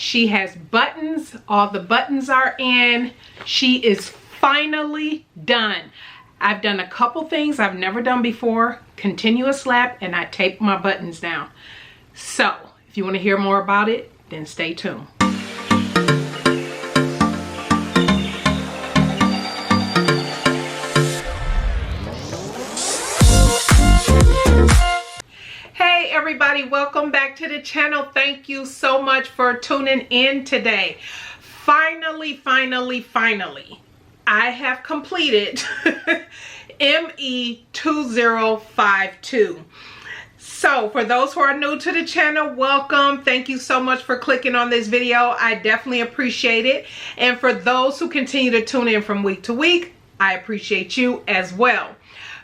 She has buttons. All the buttons are in. She is finally done. I've done a couple things I've never done before. Continuous lap, and I tape my buttons down. So if you want to hear more about it, then stay tuned. Hey everybody, welcome back to the channel. Thank you so much for tuning in today. Finally, I have completed ME 2052. So for those who are new to the channel, welcome. Thank you so much for clicking on this video. I definitely appreciate it. And for those who continue to tune in from week to week, I appreciate you as well.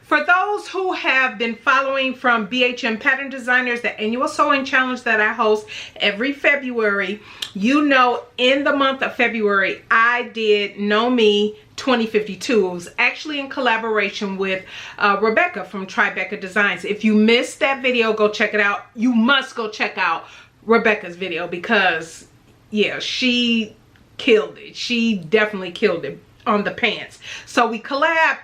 For those who have been following from BHM Pattern Designers, the annual sewing challenge that I host every February, you know in the month of February, I did KnowMe 2052. It was actually in collaboration with Rebecca from Tribeca Designs. If you missed that video, go check it out. You must go check out Rebecca's video because, yeah, she killed it. She definitely killed it on the pants. So we collabed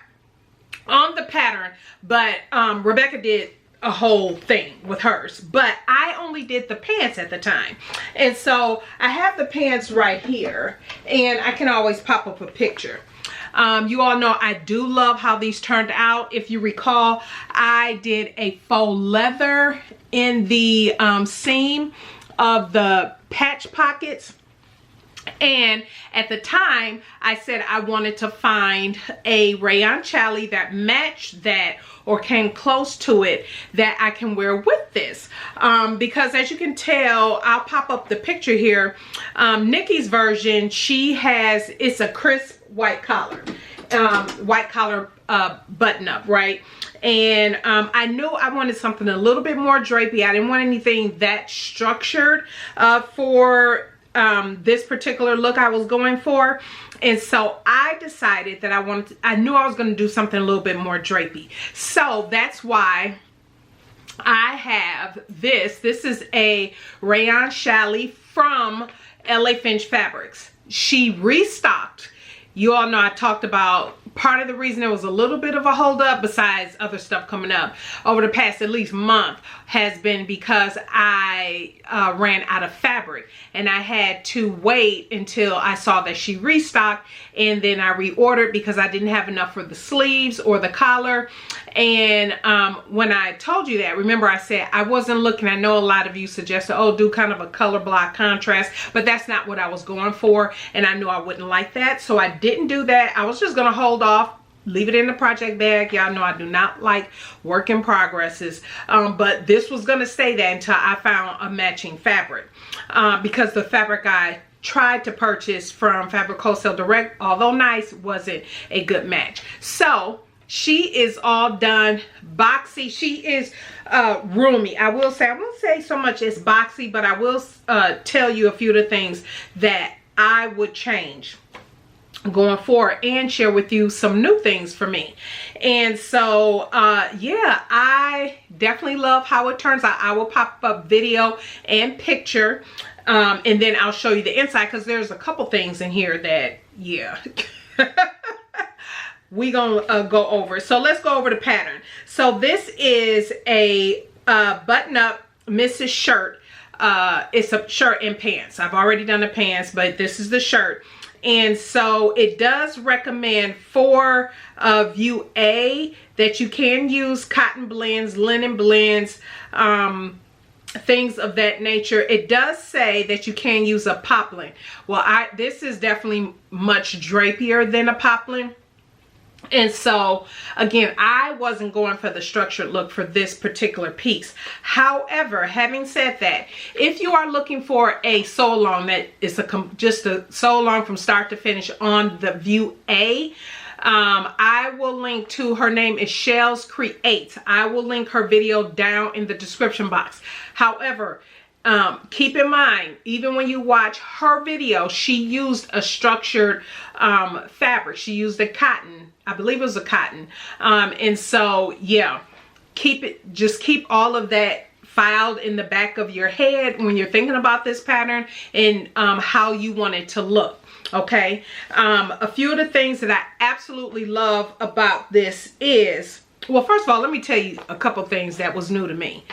on the pattern, but Rebecca did a whole thing with hers, but I only did the pants at the time. And so I have the pants right here, and I can always pop up a picture. You all know I do love how these turned out. If you recall, I did a faux leather in the seam of the patch pockets. And at the time, I said I wanted to find a Rayon Challis that matched that or came close to it that I can wear with this. Because as you can tell, I'll pop up the picture here. Nikki's version, it's a crisp white collar. Button up, right? And I knew I wanted something a little bit more drapey. I didn't want anything that structured for this particular look I was going for. And so I decided that I knew I was going to do something a little bit more drapey. So that's why I have this. This is a Rayon Challis from LA Finch Fabrics. She restocked. You all know I talked about part of the reason there was a little bit of a holdup, besides other stuff coming up over the past at least month, has been because I ran out of fabric and I had to wait until I saw that she restocked, and then I reordered because I didn't have enough for the sleeves or the collar. And when I told you that, remember I said I wasn't looking. I know a lot of you suggested, oh, do kind of a color block contrast, but that's not what I was going for, and I knew I wouldn't like that, so I didn't do that. I was just gonna hold off, leave it in the project bag. Y'all know I do not like work in progresses, but this was gonna stay there until I found a matching fabric, because the fabric I tried to purchase from Fabric Wholesale Direct, although nice, wasn't a good match. So she is all done, boxy. She is roomy. I won't say so much as boxy, but I will tell you a few of the things that I would change going forward and share with you some new things for me. And so yeah, I definitely love how it turns out. I will pop up video and picture, and then I'll show you the inside, because there's a couple things in here that, yeah, we gonna go over. So let's go over the pattern. So this is a button-up Mrs. shirt. It's a shirt and pants. I've already done the pants, but this is the shirt. And so it does recommend for view A that you can use cotton blends, linen blends, things of that nature. It does say that you can use a poplin. Well, this is definitely much drapier than a poplin. And so again, I wasn't going for the structured look for this particular piece. However, having said that, if you are looking for a sew along that is just a sew along from start to finish on the view A, I will link to, her name is Shells Creates. I will link her video down in the description box. However, keep in mind, even when you watch her video, she used a structured fabric. She used a cotton, I believe it was a cotton. And so yeah, just keep all of that filed in the back of your head when you're thinking about this pattern and how you want it to look. Okay, a few of the things that I absolutely love about this is, well, first of all, let me tell you a couple things that was new to me.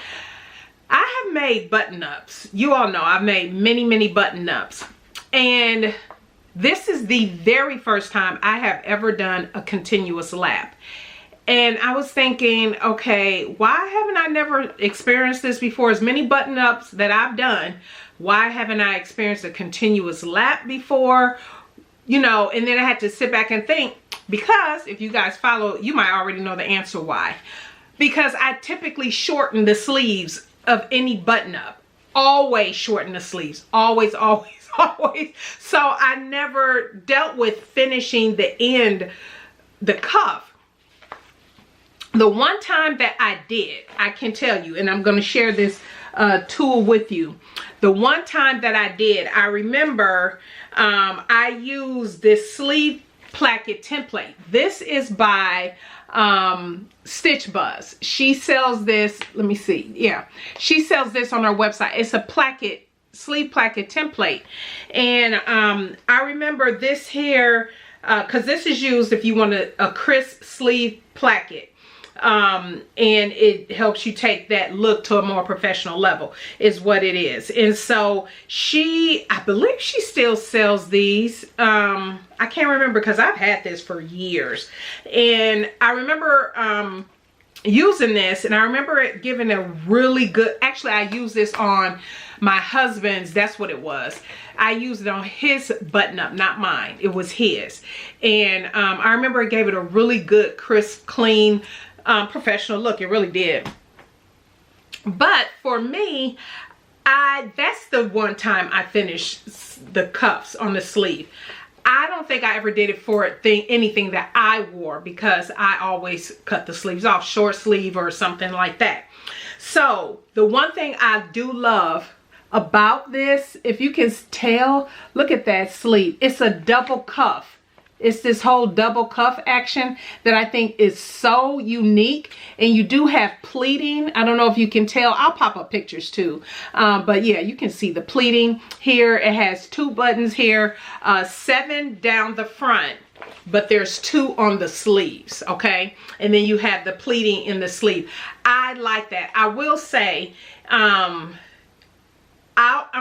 I have made button-ups. You all know I've made many button-ups, and this is the very first time I have ever done a continuous lap. And I was thinking, okay, why haven't I never experienced this before? As many button-ups that I've done, why haven't I experienced a continuous lap before? You know, and then I had to sit back and think, because if you guys follow, you might already know the answer why. Because I typically shorten the sleeves of any button-up. Always shorten the sleeves. Always. So I never dealt with finishing the end, the cuff. The one time that I did, I can tell you, and I'm going to share this tool with you. The one time that I did, I remember I used this sleeve placket template. This is by Stitch Buzz. She sells this, let me see, yeah, she sells this on her website. It's a placket, sleeve placket template. And I remember this here, because this is used if you want a crisp sleeve placket. And it helps you take that look to a more professional level is what it is. And so I believe she still sells these. I can't remember because I've had this for years. And I remember using this, and I remember it giving a really good, actually I used this on my husband's, that's what it was. I used it on his button-up, not mine. It was his. And I remember it gave it a really good, crisp, clean, professional look. It really did. But for me, that's the one time I finished the cuffs on the sleeve. I don't think I ever did it for anything that I wore, because I always cut the sleeves off, short sleeve or something like that. So the one thing I do love about this, if you can tell, look at that sleeve. It's a double cuff. It's this whole double cuff action that I think is so unique. And you do have pleating. I don't know if you can tell. I'll pop up pictures too. But yeah, you can see the pleating here. It has 2 buttons here, 7 down the front, but there's 2 on the sleeves, okay? And then you have the pleating in the sleeve. I like that. I will say, I'm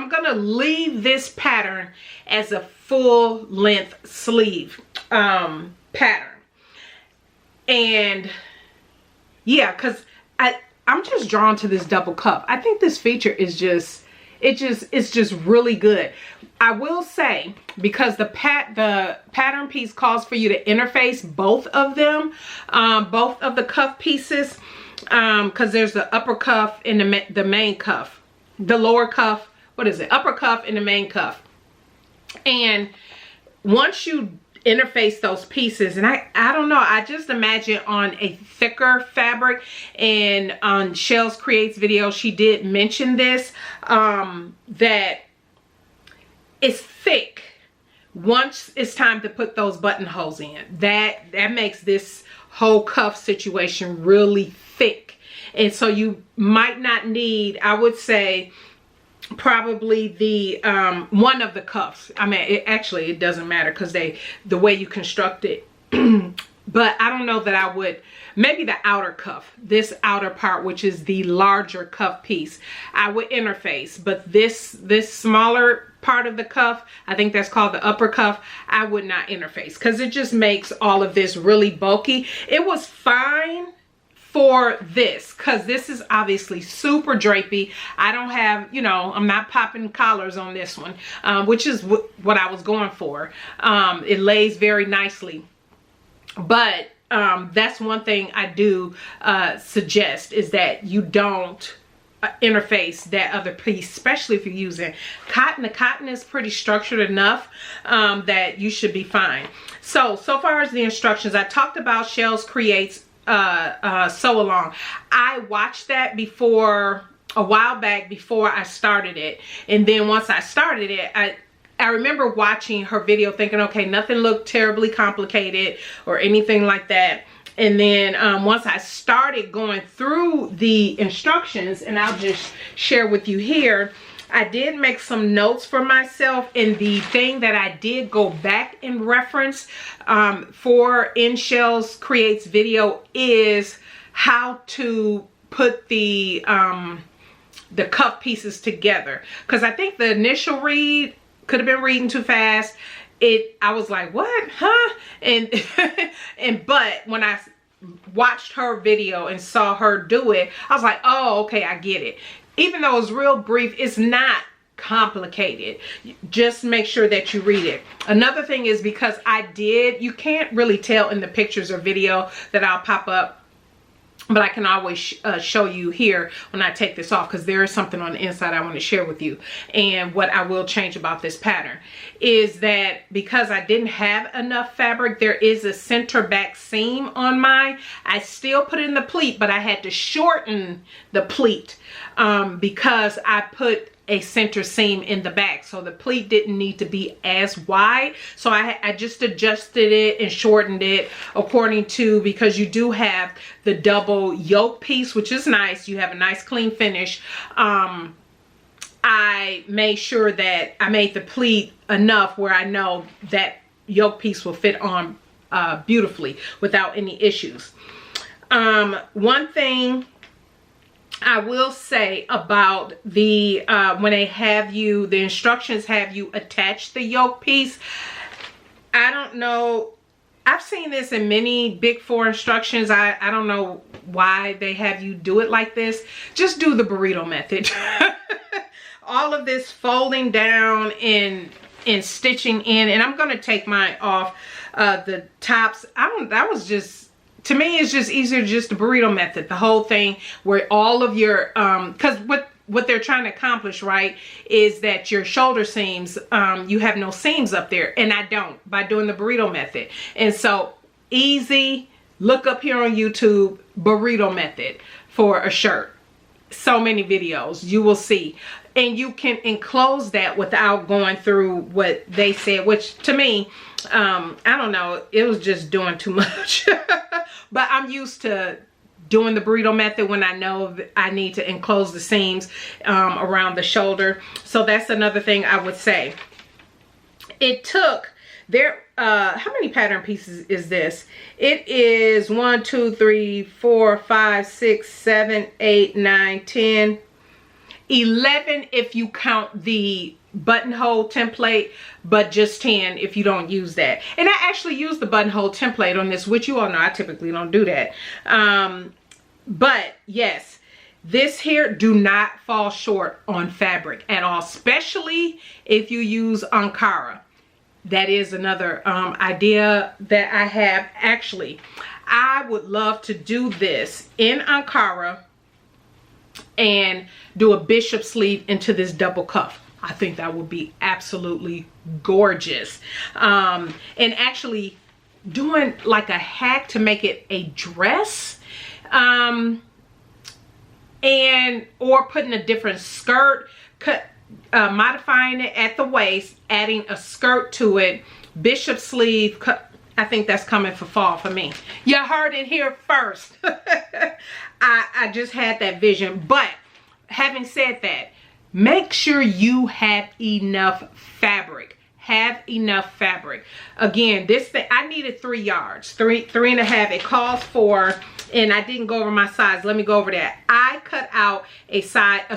gonna leave this pattern as a full length sleeve pattern. And yeah, because I'm just drawn to this double cuff. I think this feature is it's just really good. I will say, because the pattern piece calls for you to interface both of them, both of the cuff pieces, because there's the upper cuff and the main cuff, the lower cuff, what is it, upper cuff and the main cuff. And once you interface those pieces, and I don't know, I just imagine on a thicker fabric, and on Shells Creates video, she did mention this, that it's thick. Once it's time to put those buttonholes in, that makes this whole cuff situation really thick. And so you might not need, I would say, probably the one of the cuffs. I mean, it doesn't matter, because the way you construct it. But I don't know that I would, maybe the outer cuff, this outer part, which is the larger cuff piece, I would interface. But this smaller part of the cuff, I think that's called the upper cuff, I would not interface, because it just makes all of this really bulky. It was fine for this, because this is obviously super drapey. I don't have, you know, I'm not popping collars on this one, which is what I was going for. It lays very nicely. But that's one thing I do suggest, is that you don't interface that other piece, especially if you're using cotton. The cotton is pretty structured enough that you should be fine. So far as the instructions, I talked about Shells Creates Sew Along. I watched that before, a while back, before I started it. And then once I started it, I remember watching her video thinking, okay, nothing looked terribly complicated or anything like that. And then once I started going through the instructions, and I'll just share with you here, I did make some notes for myself, and the thing that I did go back and reference for In Shells Creates video is how to put the cuff pieces together. Because I think the initial read could have been reading too fast. I was like, what? Huh? And but when I watched her video and saw her do it, I was like, oh, okay, I get it. Even though it's real brief, it's not complicated. Just make sure that you read it. Another thing is, because you can't really tell in the pictures or video that I'll pop up, but I can always show you here when I take this off, because there is something on the inside I want to share with you. And what I will change about this pattern is that because I didn't have enough fabric, there is a center back seam on mine. I still put in the pleat, but I had to shorten the pleat because I put a center seam in the back, so the pleat didn't need to be as wide. So I just adjusted it and shortened it according to, because you do have the double yoke piece, which is nice. You have a nice clean finish. I made sure that I made the pleat enough where I know that yoke piece will fit on beautifully without any issues. One thing I will say about the when they have you, the instructions have you attach the yoke piece. I don't know, I've seen this in many Big 4 instructions. I don't know why they have you do it like this. Just do the burrito method. All of this folding down and stitching in, and I'm going to take mine off the tops. That was just, to me, it's just easier, just the burrito method, the whole thing, where all of your because what they're trying to accomplish, right, is that your shoulder seams, you have no seams up there, and I don't, by doing the burrito method. And so easy, look up here on YouTube, burrito method for a shirt. So many videos you will see, and you can enclose that without going through what they said, which to me, I don't know, it was just doing too much. But I'm used to doing the burrito method when I know that I need to enclose the seams around the shoulder. So that's another thing I would say. It took how many pattern pieces is this? It is 1, 2, 3, 4, 5, 6, 7, 8, 9, 10, 11 if you count the buttonhole template, but just 10 if you don't use that. And I actually use the buttonhole template on this, which you all know I typically don't do that. But yes, this here, do not fall short on fabric at all, especially if you use Ankara. That is another idea that I have. Actually, I would love to do this in Ankara and do a bishop sleeve into this double cuff. I think that would be absolutely gorgeous. And actually doing like a hack to make it a dress, or putting a different skirt, modifying it at the waist, adding a skirt to it, bishop sleeve. I think that's coming for fall for me. You heard it here first. I just had that vision. But having said that, make sure you have enough fabric. Have enough fabric. Again, this thing, I needed 3 yards, three and a half. It calls for, and I didn't go over my size. Let me go over that. I cut out a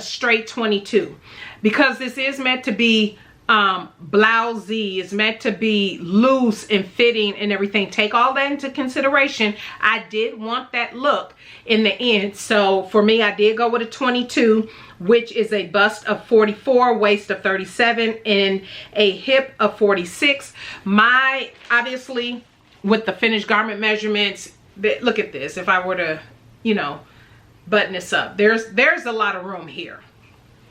straight 22, because this is meant to be blousey. It's meant to be loose and fitting and everything. Take all that into consideration. I did want that look in the end. So for me, I did go with a 22, which is a bust of 44, waist of 37, and a hip of 46. My, obviously, with the finished garment measurements, look at this. If I were to, you know, button this up, there's a lot of room here.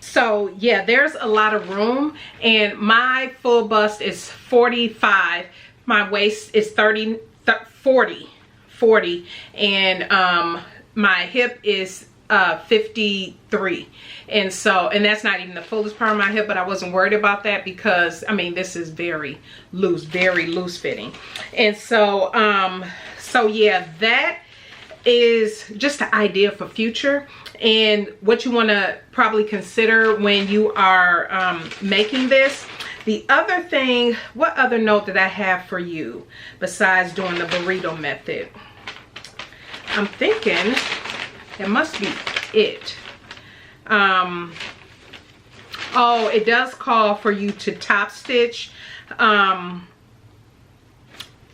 So yeah, there's a lot of room, and my full bust is 45. My waist is 40, and my hip is 53. And so, and that's not even the fullest part of my hip, but I wasn't worried about that because I mean, this is very loose fitting. And so so yeah, that is just an idea for future and what you want to probably consider when you are making this. The other thing, what other note did I have for you besides doing the burrito method? I'm thinking that must be it. Oh, it does call for you to top stitch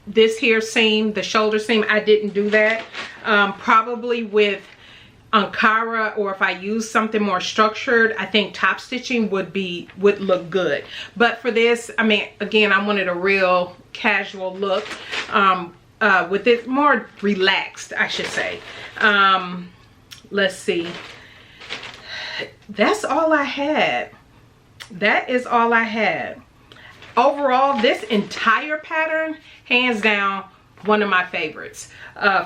this here seam, the shoulder seam. I didn't do that. Probably with Ankara, or if I use something more structured, I think top stitching would look good. But for this, I mean, again, I wanted a real casual look with it, more relaxed, I should say. Let's see. That's all I had. That is all I had. Overall, this entire pattern, hands down, one of my favorites,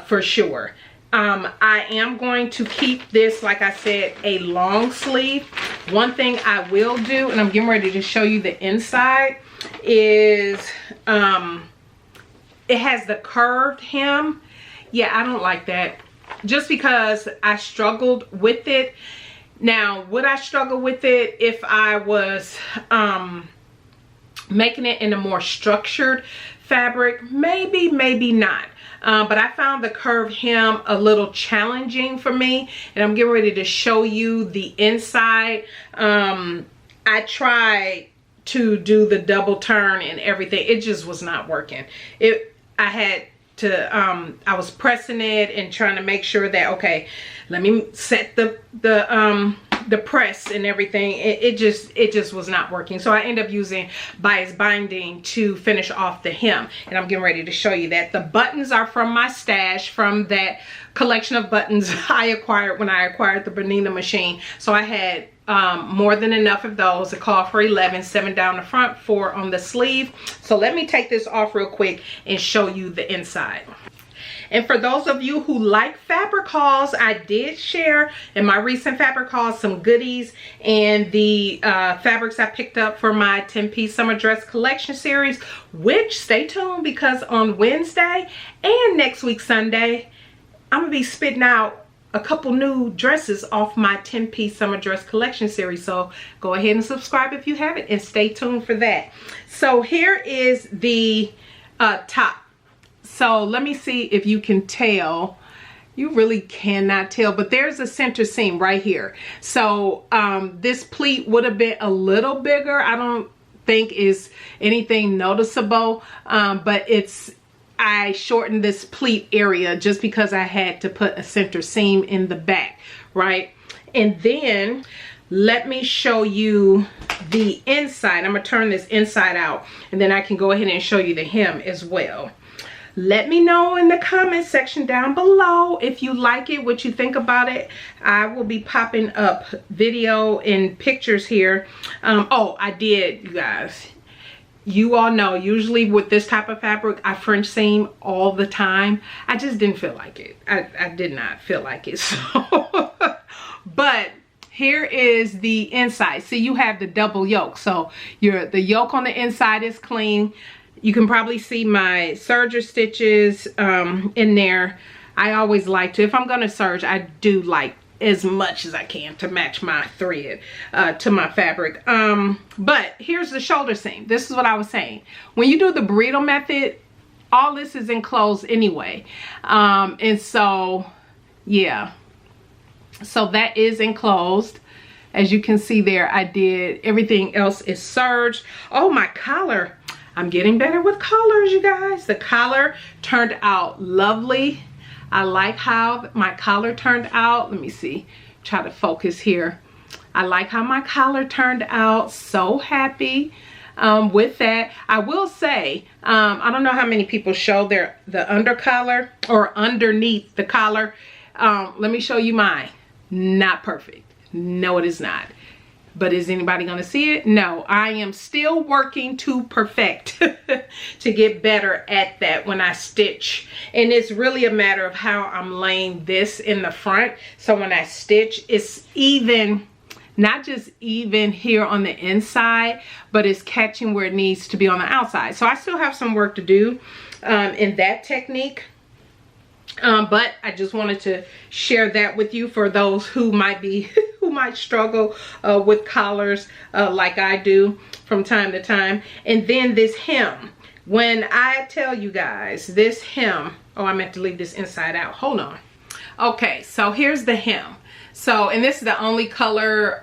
for sure. I am going to keep this, like I said, a long sleeve. One thing I will do, and I'm getting ready to show you the inside, is it has the curved hem. Yeah, I don't like that, just because I struggled with it. Now, would I struggle with it if I was making it in a more structured fabric? Maybe, maybe not. But I found the curved hem a little challenging for me, and I'm getting ready to show you the inside. I tried to do the double turn and everything. It just was not working. I had to, I was pressing it and trying to make sure that, okay, let me set the press and everything. It just was not working. So I ended up using bias binding to finish off the hem, and I'm getting ready to show you that. The buttons are from my stash, from that collection of buttons I acquired when I acquired the Bernina machine. So I had more than enough of those. It called for 11, 7 down the front, 4 on the sleeve. So let me take this off real quick and show you the inside. And for those of you who like fabric hauls, I did share in my recent fabric hauls some goodies and the fabrics I picked up for my 10-piece summer dress collection series, which, stay tuned, because on Wednesday and next week Sunday, I'm gonna be spitting out a couple new dresses off my 10-piece summer dress collection series. So go ahead and subscribe if you haven't, and stay tuned for that. So here is the top. So let me see if you can tell. You really cannot tell, but there's a center seam right here. So this pleat would have been a little bigger. I don't think is anything noticeable, but I shortened this pleat area just because I had to put a center seam in the back, right? And then let me show you the inside. I'm gonna turn this inside out, and then I can go ahead and show you the hem as well. Let me know in the comment section down below if you like it, what you think about it. I will be popping up video and pictures here. Oh, I did, you guys. You all know, usually with this type of fabric, I French seam all the time. I just didn't feel like it. I did not feel like it. So, but here is the inside. See, you have the double yoke. So the yoke on the inside is clean. You can probably see my serger stitches in there. I always like to, if I'm going to serge, I do like as much as I can to match my thread to my fabric. But here's the shoulder seam. This is what I was saying. When you do the burrito method, all this is enclosed anyway. And so, yeah. So that is enclosed. As you can see there, I did, everything else is serged. Oh, my collar. I'm getting better with collars, you guys. The collar turned out lovely. I like how my collar turned out. Let me see, try to focus here. I like how my collar turned out. So happy with that. I will say, I don't know how many people show the under collar or underneath the collar. Let me show you mine. Not perfect. No, it is not. But is anybody going to see it? No, I am still working to perfect to get better at that when I stitch. And it's really a matter of how I'm laying this in the front. So when I stitch, it's even, not just even here on the inside, but it's catching where it needs to be on the outside. So I still have some work to do in that technique. But I just wanted to share that with you for those who might be, who might struggle with collars like I do from time to time. And then this hem. When I tell you guys, this hem, oh, I meant to leave this inside out. Hold on. Okay, so here's the hem. So, and this is the only color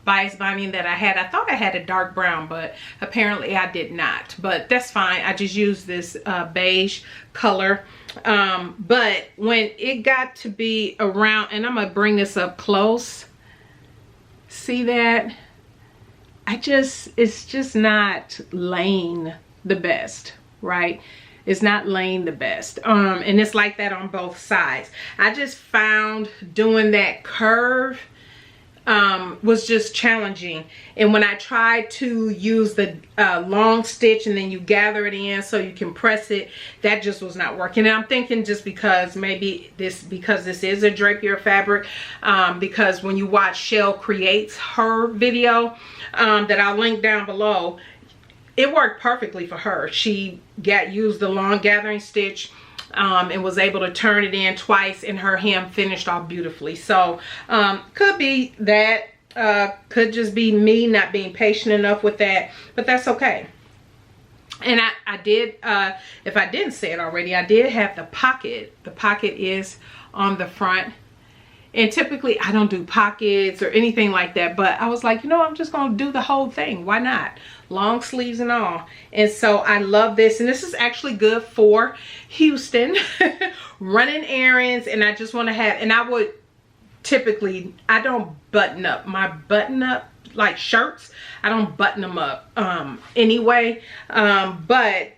bias binding that I had. I thought I had a dark brown, but apparently I did not. But that's fine. I just used this beige color. But when it got to be around, and I'm going to bring this up close. See that? It's just not laying the best, right? It's not laying the best. And it's like that on both sides. I just found doing that curve was just challenging. And when I tried to use the long stitch and then you gather it in so you can press it, that just was not working. And I'm thinking just because maybe because this is a drapier fabric, because when you watch Shell Creates her video that I'll link down below, it worked perfectly for her. She used the long gathering stitch and was able to turn it in twice, and her hem finished off beautifully. So could be that, could just be me not being patient enough with that, but that's okay. And I did, if I didn't say it already, I did have the pocket. The pocket is on the front. And typically I don't do pockets or anything like that, but I was like, you know, I'm just gonna do the whole thing. Why not? Long sleeves and all. And so I love this, and this is actually good for Houston, running errands. And I just want to have, and I would typically, I don't button up my button up like shirts. I don't button them up anyway. But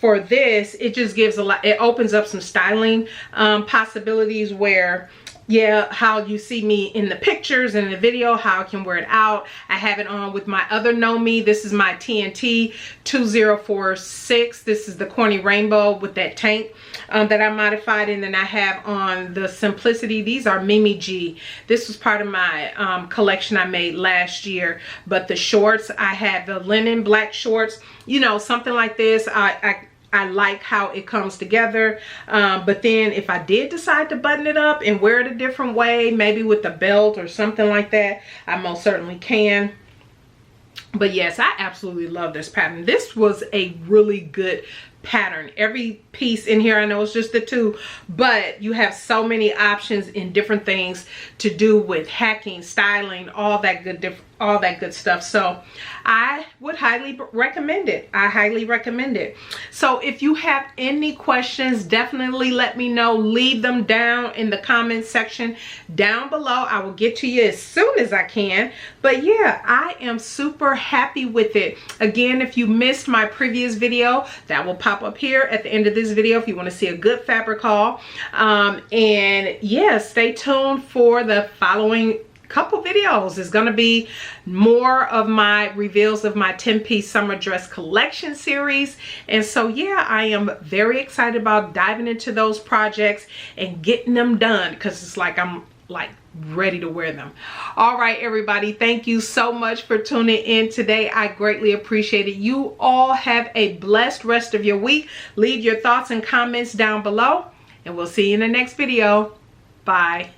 for this, it just gives a lot, it opens up some styling possibilities where, yeah, how you see me in the pictures and the video, how I can wear it out. I have it on with my other KnowMe. This is my TNT 2046. This is the corny rainbow with that tank that I modified. And then I have on the Simplicity. These are Mimi G. This was part of my collection I made last year. But the shorts, I have the linen black shorts. You know, something like this. I like how it comes together, but then if I did decide to button it up and wear it a different way, maybe with a belt or something like that, I most certainly can. But yes, I absolutely love this pattern. This was a really good pattern. Every piece in here, I know it's just the two, but you have so many options in different things to do with hacking, styling, all that good stuff. So I would highly recommend it. I highly recommend it. So if you have any questions, definitely let me know. Leave them down in the comment section down below. I will get to you as soon as I can. But yeah, I am super happy with it. Again, if you missed my previous video, that will pop up here at the end of this video if you want to see a good fabric haul. And yeah, stay tuned for the following couple videos. Is going to be more of my reveals of my 10-piece summer dress collection series. And so yeah, I am very excited about diving into those projects and getting them done, because it's like I'm like ready to wear them. All right, everybody, thank you so much for tuning in today. I greatly appreciate it. You all have a blessed rest of your week. Leave your thoughts and comments down below, and we'll see you in the next video. Bye.